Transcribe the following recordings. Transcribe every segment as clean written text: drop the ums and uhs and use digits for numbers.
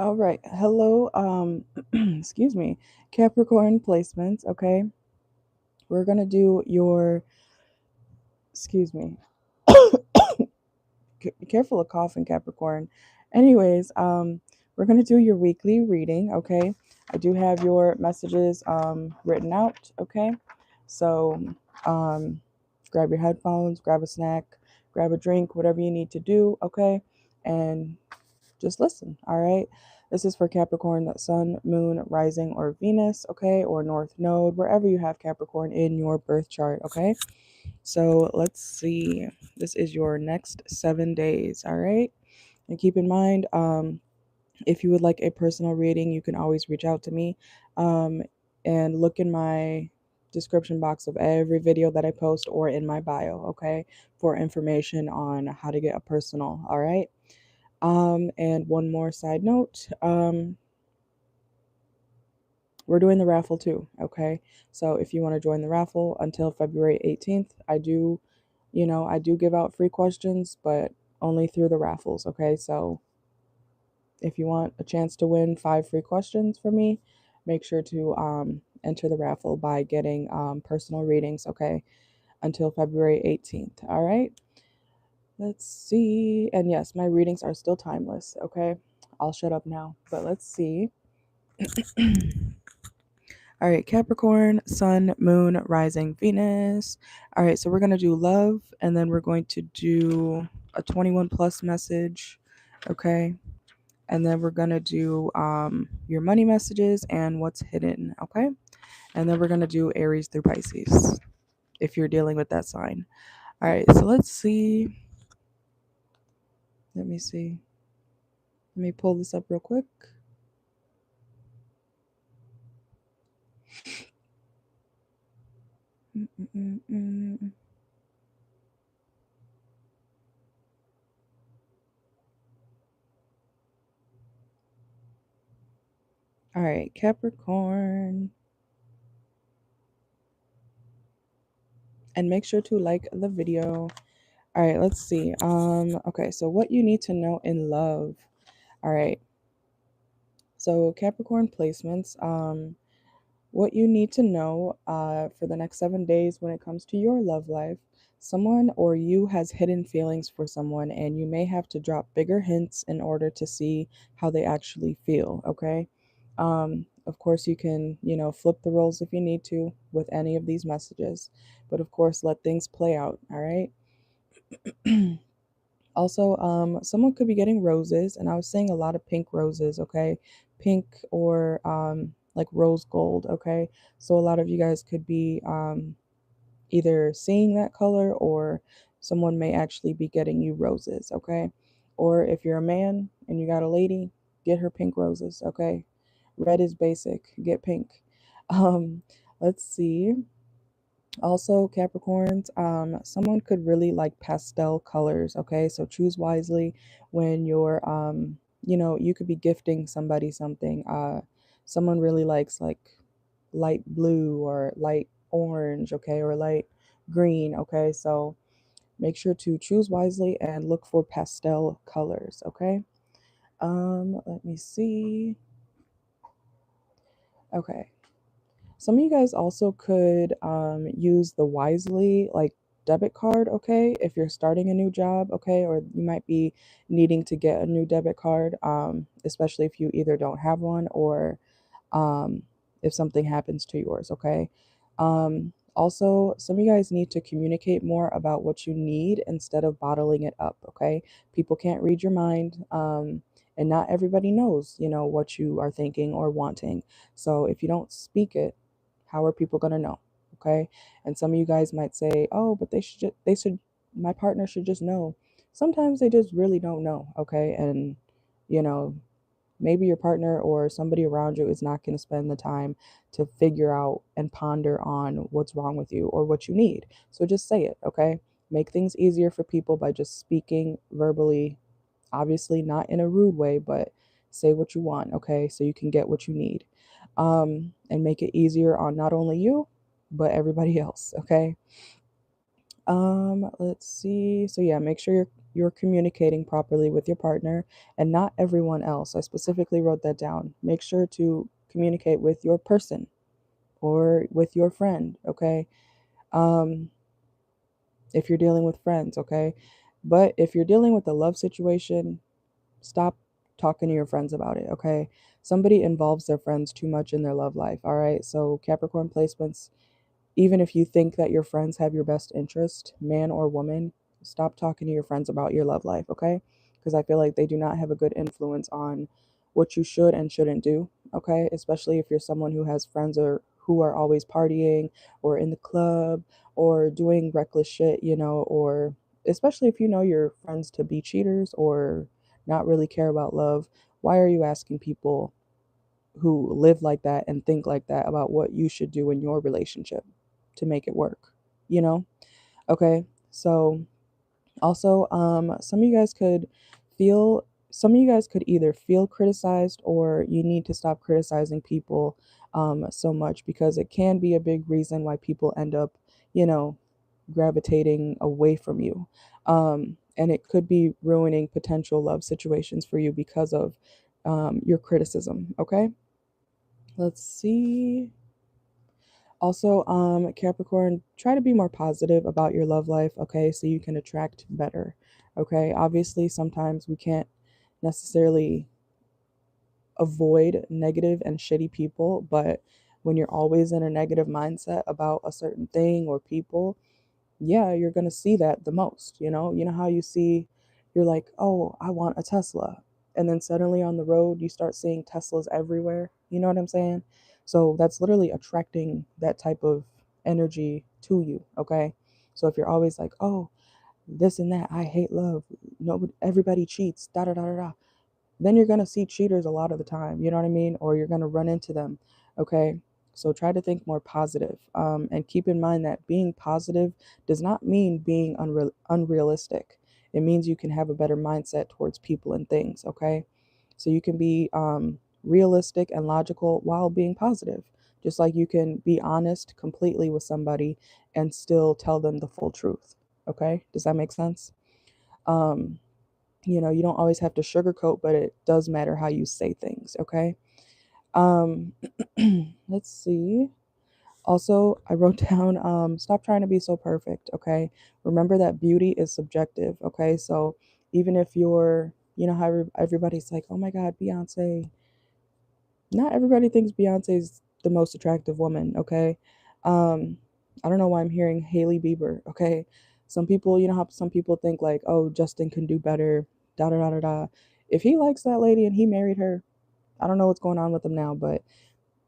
All right. Hello. Excuse me. Capricorn placements. Okay. We're gonna do your. Excuse me. Be careful of coughing, Capricorn. Anyways, we're gonna do your weekly reading. Okay. I do have your messages written out. Okay. So, um, grab your headphones, grab a snack, grab a drink, whatever you need to do. Okay. And just listen. All right. This is for Capricorn, that Sun, Moon, Rising, or Venus, okay, or North Node, wherever you have Capricorn in your birth chart, okay? So let's see. This is your next 7 days, all right? And keep in mind, if you would like a personal reading, you can always reach out to me um, and look in my description box of every video that I post or in my bio, okay, for information on how to get a personal, all right? And one more side note, we're doing the raffle too, okay? So if you want to join the raffle until February 18th, I do give out free questions, but only through the raffles, okay? So if you want a chance to win 5 free questions from me, make sure to enter the raffle by getting personal readings, okay? Until February 18th, all right? Let's see. And yes, my readings are still timeless, okay? I'll shut up now, but let's see. All right, Capricorn, Sun, Moon, Rising, Venus. All right, so we're going to do love and then we're going to do a 21 plus message, okay? And then we're going to do your money messages and what's hidden, okay? And then we're going to do Aries through Pisces if you're dealing with that sign. All right, so let's see. Let me see. Let me pull this up real quick. Mm-mm-mm-mm. All right, Capricorn. And make sure to like the video. All right, let's see. Okay, so what you need to know in love. All right. So Capricorn placements, what you need to know for the next 7 days when it comes to your love life. Someone or you has hidden feelings for someone, and you may have to drop bigger hints in order to see how they actually feel, okay? Of course, you can, flip the roles if you need to with any of these messages, but of course, let things play out, all right? Also, someone could be getting roses, and I was saying a lot of pink roses, okay? Pink or like rose gold, okay? So a lot of you guys could be either seeing that color or someone may actually be getting you roses, okay? Or if you're a man and you got a lady, get her pink roses, okay? Red is basic, get pink. Um, let's see. Also, Capricorns, someone could really like pastel colors, okay? So choose wisely when you're, you could be gifting somebody something. Someone really likes like light blue or light orange, okay, or light green, okay? So make sure to choose wisely and look for pastel colors, okay? Let me see. Okay. Some of you guys also could use the Wisely like debit card, okay, if you're starting a new job, okay, or you might be needing to get a new debit card, especially if you either don't have one or um, if something happens to yours, okay. Also, some of you guys need to communicate more about what you need instead of bottling it up, okay. People can't read your mind, and not everybody knows, what you are thinking or wanting. So if you don't speak it, how are people going to know? Okay. And some of you guys might say, oh, but my partner should just know. Sometimes they just really don't know. Okay. And, you know, maybe your partner or somebody around you is not going to spend the time to figure out and ponder on what's wrong with you or what you need. So just say it. Okay. Make things easier for people by just speaking verbally, obviously not in a rude way, but say what you want. Okay. So you can get what you need, and make it easier on not only you, but everybody else. Okay. Let's see. So yeah, make sure you're communicating properly with your partner and not everyone else. I specifically wrote that down. Make sure to communicate with your person or with your friend, okay? Um, if you're dealing with friends, okay? But if you're dealing with a love situation, stop talking to your friends about it, okay? Somebody involves their friends too much in their love life, all right? So, Capricorn placements, even if you think that your friends have your best interest, man or woman, stop talking to your friends about your love life, okay? Because I feel like they do not have a good influence on what you should and shouldn't do, okay? Especially if you're someone who has friends or who are always partying or in the club or doing reckless shit, or especially if you know your friends to be cheaters or not really care about love. Why are you asking people who live like that and think like that about what you should do in your relationship to make it work, you know? Okay. So also, some of you guys could either feel criticized or you need to stop criticizing people so much, because it can be a big reason why people end up, you know, gravitating away from you. And it could be ruining potential love situations for you because of your criticism. Okay. Let's see. Also, Capricorn, try to be more positive about your love life, okay, so you can attract better. Okay, obviously, sometimes we can't necessarily avoid negative and shitty people, but when you're always in a negative mindset about a certain thing or people, yeah, you're going to see that the most. You know how you see, you're like, oh, I want a Tesla. And then suddenly on the road, you start seeing Teslas everywhere. You know what I'm saying? So that's literally attracting that type of energy to you. Okay. So if you're always like, oh, this and that, I hate love. No, everybody cheats, da da da da da, then you're going to see cheaters a lot of the time, you know what I mean? Or you're going to run into them, okay? So try to think more positive. And keep in mind that being positive does not mean being unrealistic. It means you can have a better mindset towards people and things, okay? So you can be realistic and logical while being positive. Just like you can be honest completely with somebody and still tell them the full truth, okay? Does that make sense? Um, you don't always have to sugarcoat, but it does matter how you say things, okay? Um, let's see. Also, I wrote down, stop trying to be so perfect, okay? Remember that beauty is subjective, okay? So even if how everybody's like, oh my God, Beyonce, not everybody thinks Beyonce's the most attractive woman, okay? Um, I don't know why I'm hearing Hailey Bieber, okay? Some people, you know how some people think like, oh, Justin can do better, da da da da da. If he likes that lady and he married her, I don't know what's going on with him now, but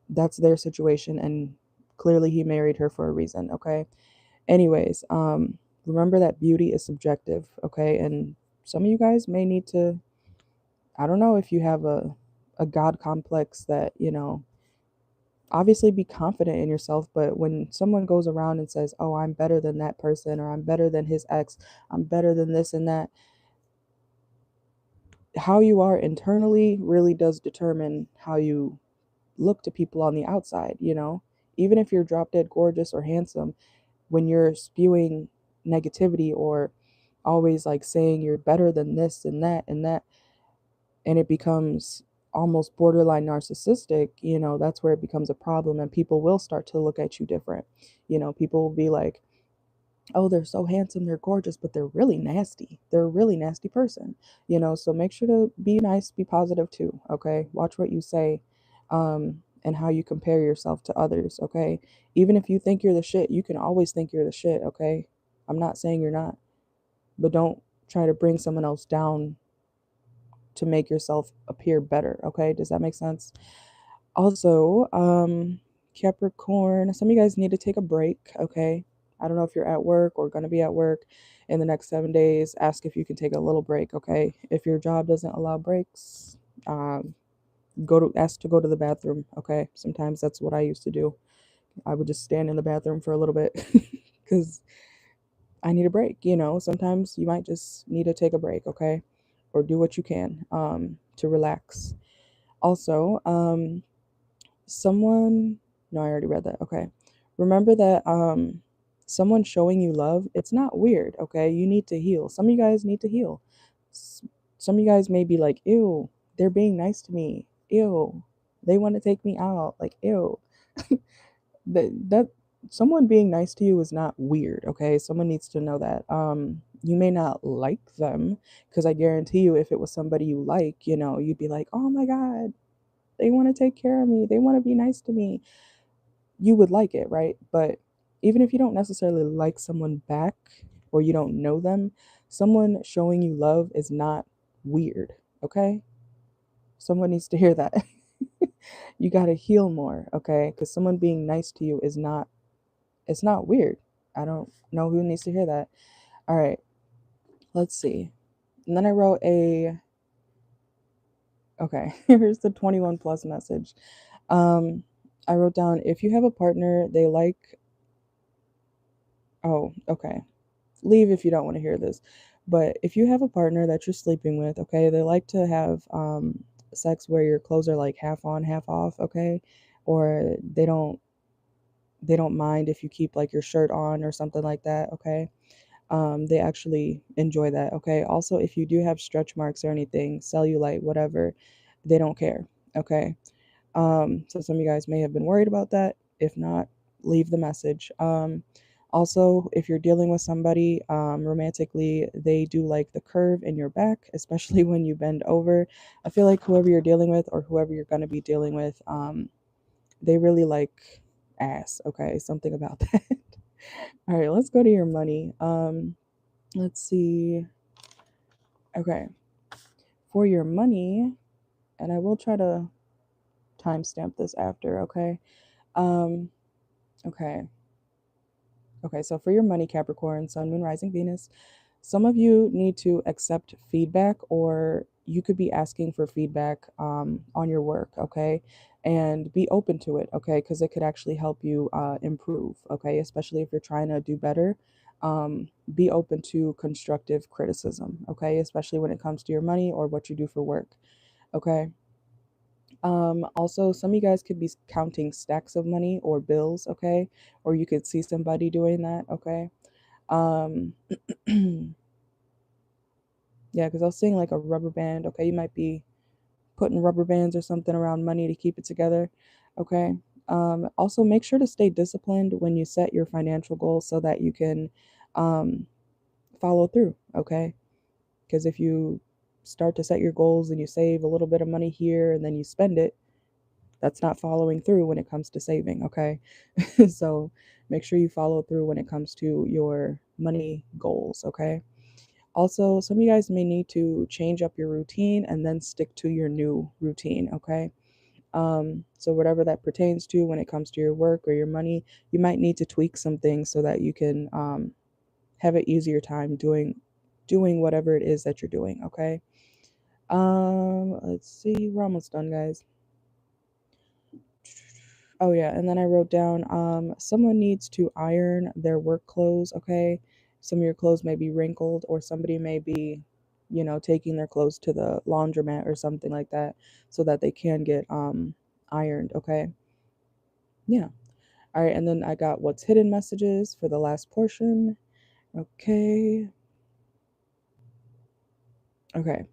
that's their situation, and clearly he married her for a reason, okay? Anyways, remember that beauty is subjective, okay? And some of you guys may need to, I don't know if you have a God complex that, obviously be confident in yourself, but when someone goes around and says, oh, I'm better than that person, or I'm better than his ex, I'm better than this and that, how you are internally really does determine how you look to people on the outside. Even if you're drop dead gorgeous or handsome, when you're spewing negativity or always like saying you're better than this and that, and it becomes almost borderline narcissistic, that's where it becomes a problem, and people will start to look at you different. People will be like, oh, they're so handsome, they're gorgeous, but they're really nasty. They're a really nasty person, so make sure to be nice, be positive too, okay? Watch what you say, and how you compare yourself to others, okay? Even if you think you're the shit, you can always think you're the shit, okay? I'm not saying you're not, but don't try to bring someone else down to make yourself appear better, okay? Does that make sense? Also, Capricorn, some of you guys need to take a break, okay? I don't know if you're at work or going to be at work in the next 7 days. Ask if you can take a little break, okay? If your job doesn't allow breaks, um, ask to go to the bathroom, okay? Sometimes that's what I used to do. I would just stand in the bathroom for a little bit because I need a break. Sometimes you might just need to take a break, okay? Or do what you can to relax. Also, someone, no, I already read that. Okay. Remember that someone showing you love, it's not weird, okay? You need to heal. Some of you guys need to heal. Some of you guys may be like, ew, they're being nice to me. Ew, they want to take me out. Like, ew. That someone being nice to you is not weird, okay? Someone needs to know that. You may not like them, because I guarantee you, if it was somebody you like, you'd be like, oh my God, they want to take care of me. They want to be nice to me. You would like it, right? But even if you don't necessarily like someone back, or you don't know them, someone showing you love is not weird, okay? Someone needs to hear that. You got to heal more, okay? Because someone being nice to you is not, it's not weird. I don't know who needs to hear that. All right, let's see. And then I wrote okay, here's the 21 plus message. I wrote down, if you have a partner, they like, oh, okay. Leave if you don't want to hear this. But if you have a partner that you're sleeping with, okay, they like to have sex where your clothes are like half on, half off, okay? Or they don't mind if you keep like your shirt on or something like that, okay? They actually enjoy that, okay? Also, if you do have stretch marks or anything, cellulite, whatever, they don't care, okay? So some of you guys may have been worried about that. If not, leave the message. Also, if you're dealing with somebody romantically, they do like the curve in your back, especially when you bend over. I feel like whoever you're dealing with, or whoever you're going to be dealing with, they really like ass, okay? Something about that. All right, let's go to your money. Let's see. Okay, for your money, and I will try to timestamp this after, okay? Um, okay. Okay, so for your money, Capricorn, Sun, Moon, Rising, Venus, some of you need to accept feedback, or you could be asking for feedback on your work, okay? And be open to it, okay? Because it could actually help you improve, okay? Especially if you're trying to do better. Be open to constructive criticism, okay? Especially when it comes to your money or what you do for work, okay? Also, some of you guys could be counting stacks of money or bills, okay? Or you could see somebody doing that, okay? Um, yeah, because I was seeing like a rubber band, okay? You might be putting rubber bands or something around money to keep it together, okay? Also, make sure to stay disciplined when you set your financial goals so that you can um, follow through, okay? Because if you start to set your goals and you save a little bit of money here and then you spend it, that's not following through when it comes to saving, okay? So make sure you follow through when it comes to your money goals, okay? Also, some of you guys may need to change up your routine and then stick to your new routine, okay? So whatever that pertains to when it comes to your work or your money, you might need to tweak some things so that you can have an easier time doing whatever it is that you're doing, okay? Let's see, we're almost done, guys. Oh yeah, and then I wrote down someone needs to iron their work clothes, okay? Some of your clothes may be wrinkled, or somebody may be, taking their clothes to the laundromat or something like that so that they can get ironed, okay? Yeah. All right, and then I got what's hidden messages for the last portion. Okay. Okay.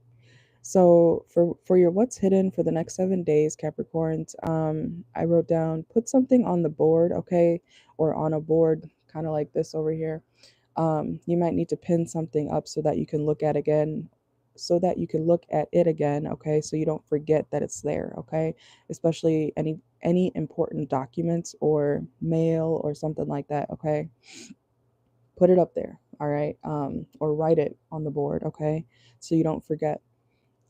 So for your what's hidden for the next 7 days, Capricorns, I wrote down, put something on the board, okay, or on a board, kind of like this over here. You might need to pin something up so that you can look at again, so that you can look at it again, okay, so you don't forget that it's there, okay, especially any important documents or mail or something like that, okay. Put it up there, all right, or write it on the board, okay, so you don't forget.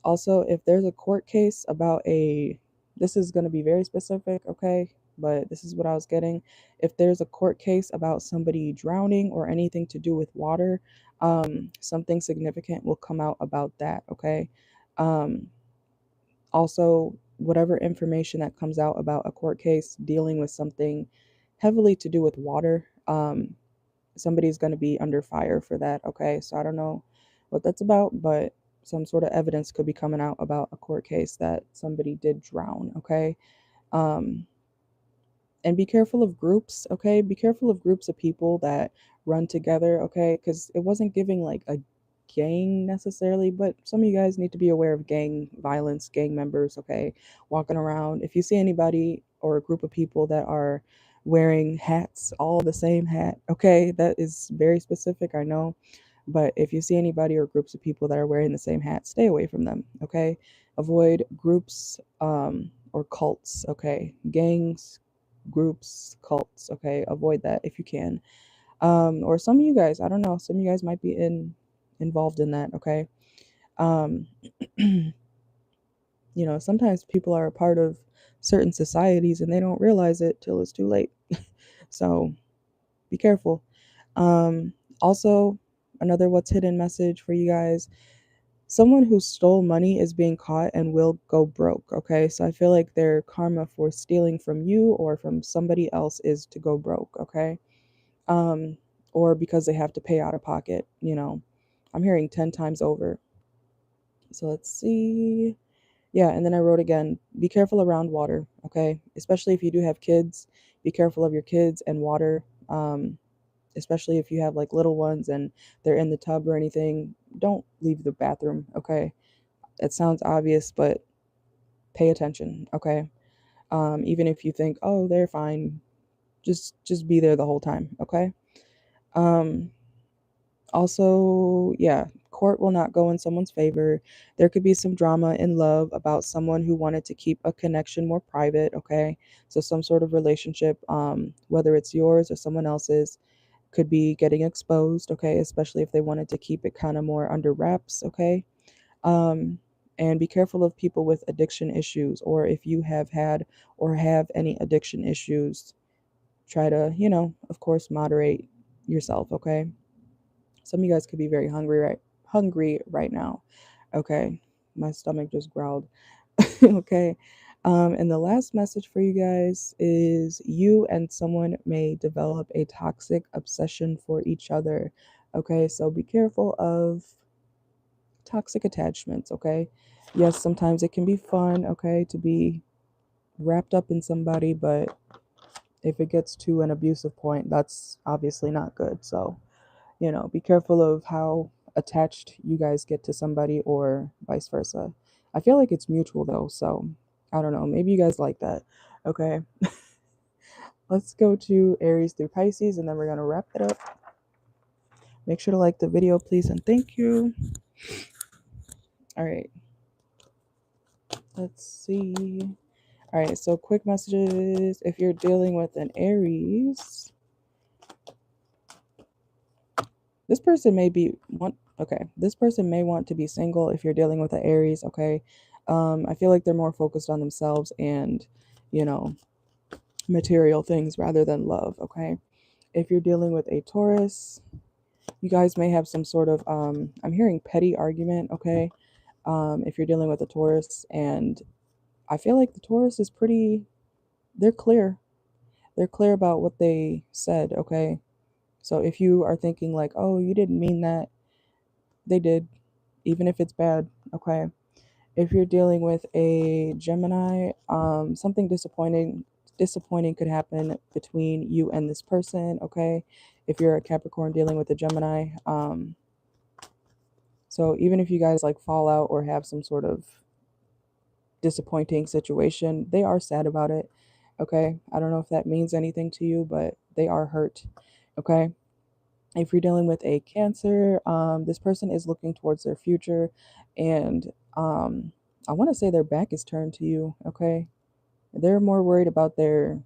Also, if there's a court case about this is going to be very specific, okay, but this is what I was getting. If there's a court case about somebody drowning or anything to do with water, something significant will come out about that, okay. Um, Also, whatever information that comes out about a court case dealing with something heavily to do with water, somebody's going to be under fire for that, okay? So I don't know what that's about, but some sort of evidence could be coming out about a court case that somebody did drown, okay? Um, And be careful of groups, okay? Be careful of groups of people that run together, okay? Because it wasn't giving like a gang necessarily, but some of you guys need to be aware of gang violence, gang members, okay? Walking around. If you see anybody or a group of people that are wearing hats, all the same hat, okay? That is very specific, I know. But if you see anybody or groups of people that are wearing the same hat, stay away from them, okay? Avoid groups or cults, okay? Gangs, groups, cults, okay? Avoid that if you can. Or some of you guys, I don't know, some of you guys might be involved in that, okay? Um, sometimes people are a part of certain societies and they don't realize it till it's too late. So be careful. Um, Also, another what's hidden message for you guys, someone who stole money is being caught and will go broke, okay? So I feel like their karma for stealing from you or from somebody else is to go broke, okay? Um, or because they have to pay out of pocket. I'm hearing 10 times over. So let's see. Yeah, and then I wrote again, be careful around water, okay? Especially if you do have kids, be careful of your kids and water. Especially if you have like little ones and they're in the tub or anything, don't leave the bathroom, okay? It sounds obvious, but pay attention, okay? Even if you think, oh, they're fine, just be there the whole time, okay? Um, Also, yeah, court will not go in someone's favor. There could be some drama in love about someone who wanted to keep a connection more private, okay? So some sort of relationship, whether it's yours or someone else's, could be getting exposed, okay? Especially if they wanted to keep it kind of more under wraps, okay? Um, and be careful of people with addiction issues, or if you have had or have any addiction issues, try to, of course, moderate yourself, okay? Some of you guys could be very hungry right now. Okay. My stomach just growled. Okay. And the last message for you guys is you and someone may develop a toxic obsession for each other. Okay, so be careful of toxic attachments, okay? Yes, sometimes it can be fun, okay, to be wrapped up in somebody, but if it gets to an abusive point, that's obviously not good. So, be careful of how attached you guys get to somebody or vice versa. I feel like it's mutual though, so I don't know. Maybe you guys like that. Okay, let's go to Aries through Pisces and then we're going to wrap it up. Make sure to like the video, please, and thank you. All right, let's see. All right, so quick messages. If you're dealing with an Aries, this person may be want okay. This person may want to be single if you're dealing with an Aries, okay? I feel like they're more focused on themselves and, you know, material things rather than love, okay? If you're dealing with a Taurus, you guys may have some sort of I'm hearing petty argument, okay? If you're dealing with a Taurus, and I feel like the Taurus is pretty they're clear. They're clear about what they said, okay? So if you are thinking like, "Oh, you didn't mean that," they did, even if it's bad, okay? If you're dealing with a Gemini, something disappointing could happen between you and this person, okay? If you're a Capricorn dealing with a Gemini, so even if you guys like fall out or have some sort of disappointing situation, they are sad about it, okay? I don't know if that means anything to you, but they are hurt, okay? If you're dealing with a Cancer, this person is looking towards their future, and I want to say their back is turned to you, okay? They're more worried about their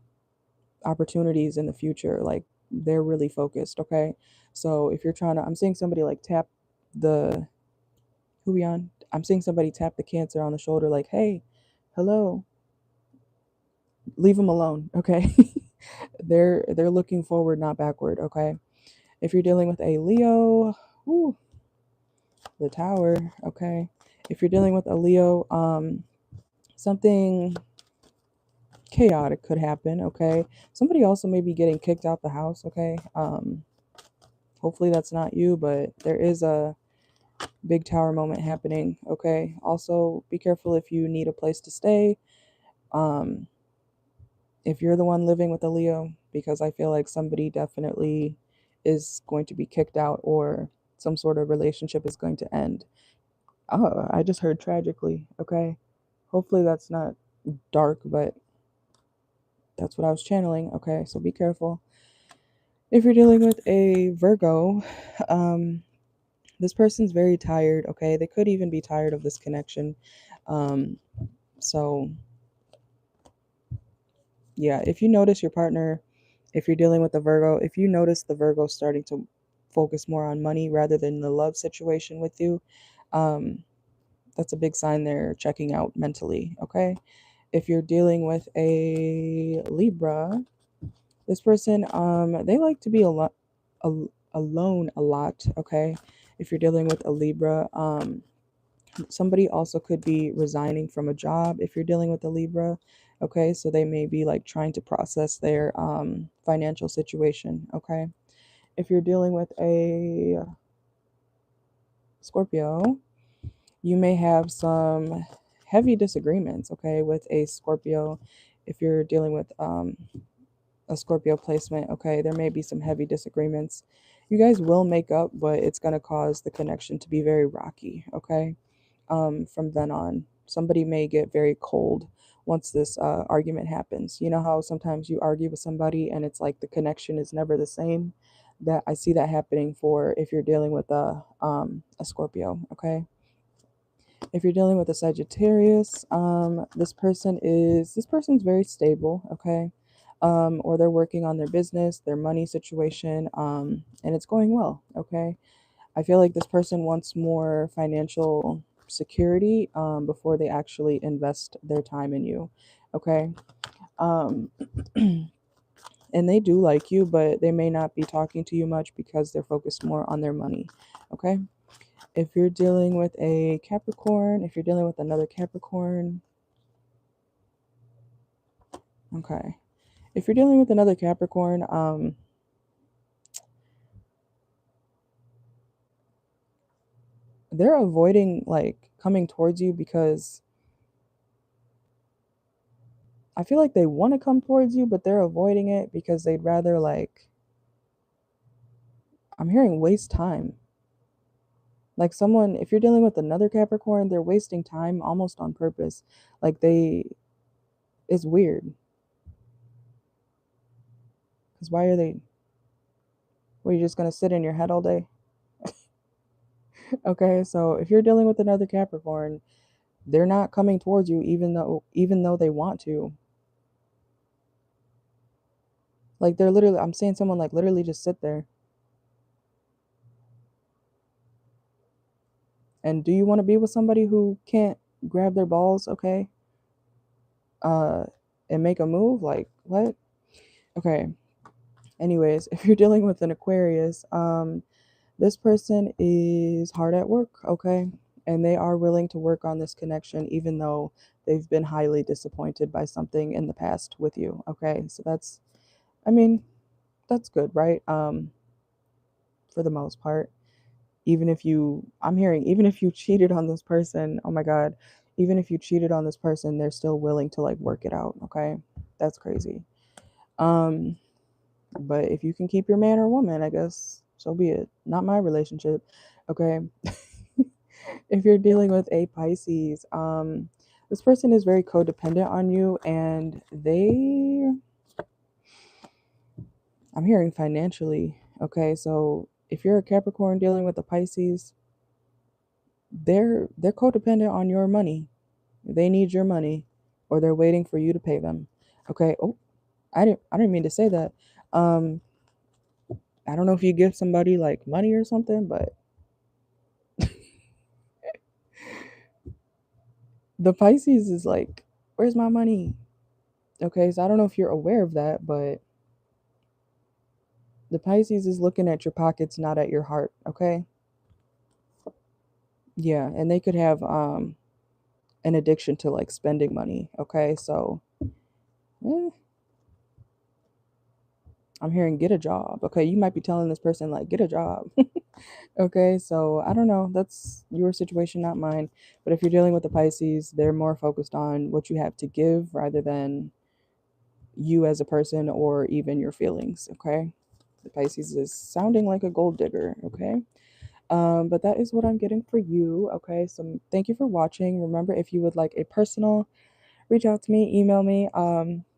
opportunities in the future. Like, they're really focused, okay? So if you're trying to, I'm seeing somebody like tap the, who we on? I'm seeing somebody tap the Cancer on the shoulder, like, hey, hello, leave them alone, okay? They're looking forward, not backward, okay? If you're dealing with a Leo, whew, the Tower, okay? If you're dealing with a Leo, something chaotic could happen, okay? Somebody also may be getting kicked out the house, okay? Hopefully that's not you, but there is a big tower moment happening, okay? Also, be careful if you need a place to stay. Um, if you're the one living with a Leo, because I feel like somebody definitely is going to be kicked out or some sort of relationship is going to end. Oh, I just heard tragically. Okay. Hopefully that's not dark, but that's what I was channeling. Okay. So be careful. If you're dealing with a Virgo, um, this person's very tired. Okay. They could even be tired of this connection. Um, so yeah, if you notice your partner, if you're dealing with a Virgo, if you notice the Virgo starting to focus more on money rather than the love situation with you, um, that's a big sign they're checking out mentally. Okay. If you're dealing with a Libra, this person, they like to be alone a lot. Okay. If you're dealing with a Libra, somebody also could be resigning from a job if you're dealing with a Libra. Okay, so they may be like trying to process their financial situation. Okay, if you're dealing with a Scorpio, you may have some heavy disagreements. Okay, with a Scorpio, if you're dealing with a Scorpio placement, okay, there may be some heavy disagreements. You guys will make up, but it's going to cause the connection to be very rocky. Okay, from then on. Somebody may get very cold once this argument happens. You know how sometimes you argue with somebody and it's like the connection is never the same? That I see that happening for if you're dealing with a Scorpio, okay? If you're dealing with a Sagittarius, this person's very stable, okay? Or they're working on their business, their money situation, and it's going well, okay? I feel like this person wants more financial security before they actually invest their time in you. Okay. Um, and they do like you, but they may not be talking to you much because they're focused more on their money. Okay. If you're dealing with a Capricorn, if you're dealing with another Capricorn, okay. If you're dealing with another Capricorn, they're avoiding like coming towards you because I feel like they want to come towards you, but they're avoiding it because they'd rather like I'm hearing waste time. Like someone, if you're dealing with another Capricorn, they're wasting time almost on purpose. Like it's weird. Because why are they, were you just going to sit in your head all day? Okay, so if you're dealing with another Capricorn, they're not coming towards you even though they want to. Like they're literally, I'm seeing someone like literally just sit there. And do you want to be with somebody who can't grab their balls, okay? Uh, and make a move? Like, what? Okay. Anyways, if you're dealing with an Aquarius, this person is hard at work, okay? And they are willing to work on this connection even though they've been highly disappointed by something in the past with you, okay? So I mean, that's good, right? For the most part. I'm hearing, even if you cheated on this person, oh my God, even if you cheated on this person, they're still willing to like work it out, okay? That's crazy. Um, But if you can keep your man or woman, I guess so be it. Not my relationship. Okay. If you're dealing with a Pisces, this person is very codependent on you and I'm hearing financially. Okay, so if you're a Capricorn dealing with a Pisces, they're codependent on your money. They need your money or they're waiting for you to pay them. Okay. Oh, I didn't mean to say that. Um, I don't know if you give somebody like money or something, but the Pisces is like, where's my money? Okay, so I don't know if you're aware of that, but the Pisces is looking at your pockets, not at your heart. Okay. Yeah, and they could have an addiction to like spending money. Okay, so eh, I'm hearing get a job. Okay, you might be telling this person like get a job. Okay, so I don't know. That's your situation, not mine. But if you're dealing with the Pisces, they're more focused on what you have to give rather than you as a person or even your feelings, okay? The Pisces is sounding like a gold digger, okay? But that is what I'm getting for you, okay? So thank you for watching. Remember, if you would like a personal, reach out to me, email me.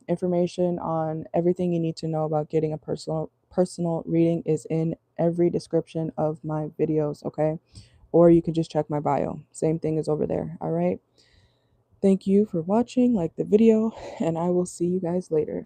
Information on everything you need to know about getting a personal reading is in every description of my videos, okay? Or you can just check my bio. Same thing is over there, all right? Thank you for watching, like the video, and I will see you guys later.